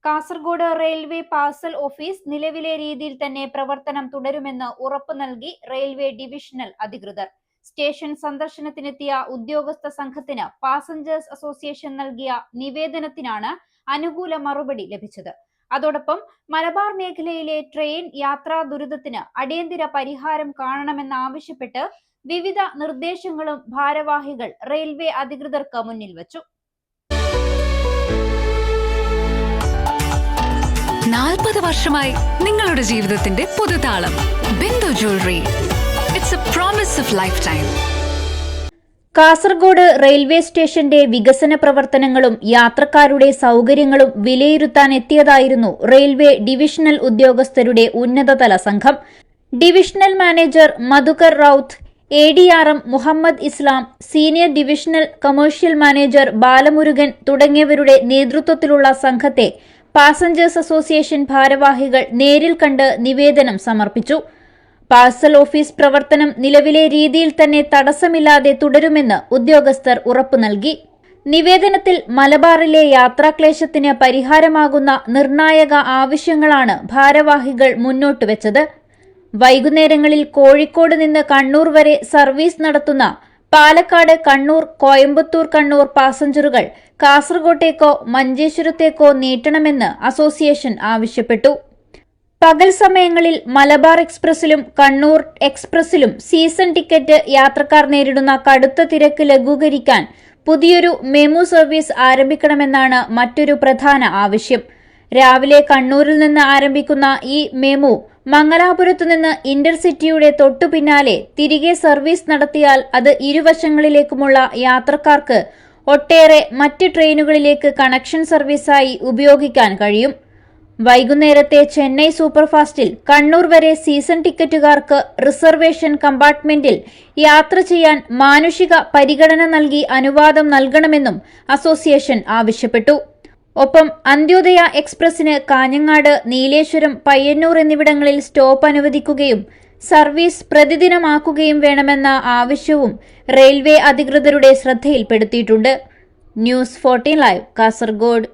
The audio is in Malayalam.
കാസർഗോഡ് റെയിൽവേ പാർസൽ ഓഫീസ് നിലവിലെ രീതിയിൽ തന്നെ പ്രവർത്തനം തുടരുമെന്ന് ഉറപ്പു നൽകി റെയിൽവേ ഡിവിഷണൽ അധികൃതർ. സ്റ്റേഷൻ സന്ദർശനത്തിനെത്തിയ ഉദ്യോഗസ്ഥ സംഘത്തിന് പാസഞ്ചേഴ്സ് അസോസിയേഷൻ നൽകിയ നിവേദനത്തിനാണ് അനുകൂല മറുപടി ലഭിച്ചത്. അതോടൊപ്പം മലബാർ മേഖലയിലെ ട്രെയിൻ യാത്രാ ദുരിതത്തിന് അടിയന്തര പരിഹാരം കാണണമെന്നാവശ്യപ്പെട്ട് വിവിധ നിർദ്ദേശങ്ങളും ഭാരവാഹികൾ റെയിൽവേ അധികൃതർക്ക് മുന്നിൽ വച്ചു. 40 വർഷമായി നിങ്ങളുടെ ജീവിതത്തിന്റെ പുതുതാളം. Bindu jewellery. It's a promise of lifetime. Kasaragod railway സ്റ്റേഷന്റെ വികസന പ്രവർത്തനങ്ങളും യാത്രക്കാരുടെ സൗകര്യങ്ങളും വിലയിരുത്താൻ എത്തിയതായിരുന്നു റെയിൽവേ ഡിവിഷണൽ ഉദ്യോഗസ്ഥരുടെ ഉന്നതതല സംഘം. Divisional manager Madhukar Routh, ADRM Muhammad Islam, senior divisional commercial manager Balamurugan തുടങ്ങിയവരുടെ നേതൃത്വത്തിലുള്ള സംഘത്തെ പാസഞ്ചേഴ്സ് അസോസിയേഷൻ ഭാരവാഹികൾ നേരിൽ കണ്ട് നിവേദനം സമർപ്പിച്ചു. പാർസൽ ഓഫീസ് പ്രവർത്തനം നിലവിലെ രീതിയിൽ തന്നെ തടസ്സമില്ലാതെ തുടരുമെന്ന് ഉദ്യോഗസ്ഥർ ഉറപ്പു നൽകി. നിവേദനത്തിൽ മലബാറിലെ യാത്രാക്ലേശത്തിന് പരിഹാരമാകുന്ന നിർണായക ആവശ്യങ്ങളാണ് ഭാരവാഹികൾ മുന്നോട്ടുവച്ചത്. വൈകുന്നേരങ്ങളിൽ കോഴിക്കോട് നിന്ന് കണ്ണൂർ വരെ സർവീസ് നടത്തുന്ന പാലക്കാട്, കണ്ണൂർ, കോയമ്പത്തൂർ, കണ്ണൂർ പാസഞ്ചറുകൾ കാസർഗോട്ടേക്കോ മഞ്ചേശ്വരത്തേക്കോ നീട്ടണമെന്ന് അസോസിയേഷൻ ആവശ്യപ്പെട്ടു. പകൽ സമയങ്ങളിൽ മലബാർ എക്സ്പ്രസിലും കണ്ണൂർ എക്സ്പ്രസിലും സീസൺ ടിക്കറ്റ് യാത്രക്കാർ നേരിടുന്ന കടുത്ത തിരക്ക് ലഘൂകരിക്കാൻ പുതിയൊരു മെമു സർവീസ് ആരംഭിക്കണമെന്നാണ് മറ്റൊരു പ്രധാന ആവശ്യം. രാവിലെ കണ്ണൂരിൽ നിന്ന് ആരംഭിക്കുന്ന ഈ മെമു മംഗലാപുരത്തു നിന്ന് ഇന്റർസിറ്റിയുടെ തൊട്ടു പിന്നാലെ തിരികെ സർവീസ് നടത്തിയാൽ അത് ഇരുവശങ്ങളിലേക്കുമുള്ള യാത്രക്കാർക്ക് ഒട്ടേറെ മറ്റ് ട്രെയിനുകളിലേക്ക് കണക്ഷൻ സർവീസായി ഉപയോഗിക്കാൻ കഴിയും. വൈകുന്നേരത്തെ ചെന്നൈ സൂപ്പർഫാസ്റ്റിൽ കണ്ണൂർ വരെ സീസൺ ടിക്കറ്റുകാർക്ക് റിസർവേഷൻ കമ്പാർട്ട്മെന്റിൽ യാത്ര ചെയ്യാൻ മാനുഷിക പരിഗണന നൽകി അനുവാദം നൽകണമെന്നും അസോസിയേഷൻ ആവശ്യപ്പെട്ടു. ഒപ്പം അന്ത്യോദയ എക്സ്പ്രസിന് കാഞ്ഞങ്ങാട്, നീലേശ്വരം, പയ്യന്നൂർ എന്നിവിടങ്ങളിൽ സ്റ്റോപ്പ് അനുവദിക്കുകയും സർവീസ് പ്രതിദിനമാക്കുകയും വേണമെന്ന ആവശ്യവും റെയിൽവേ അധികൃതരുടെ ശ്രദ്ധയിൽപ്പെടുത്തിയിട്ടുണ്ട്. News 14 live, Kasaragod.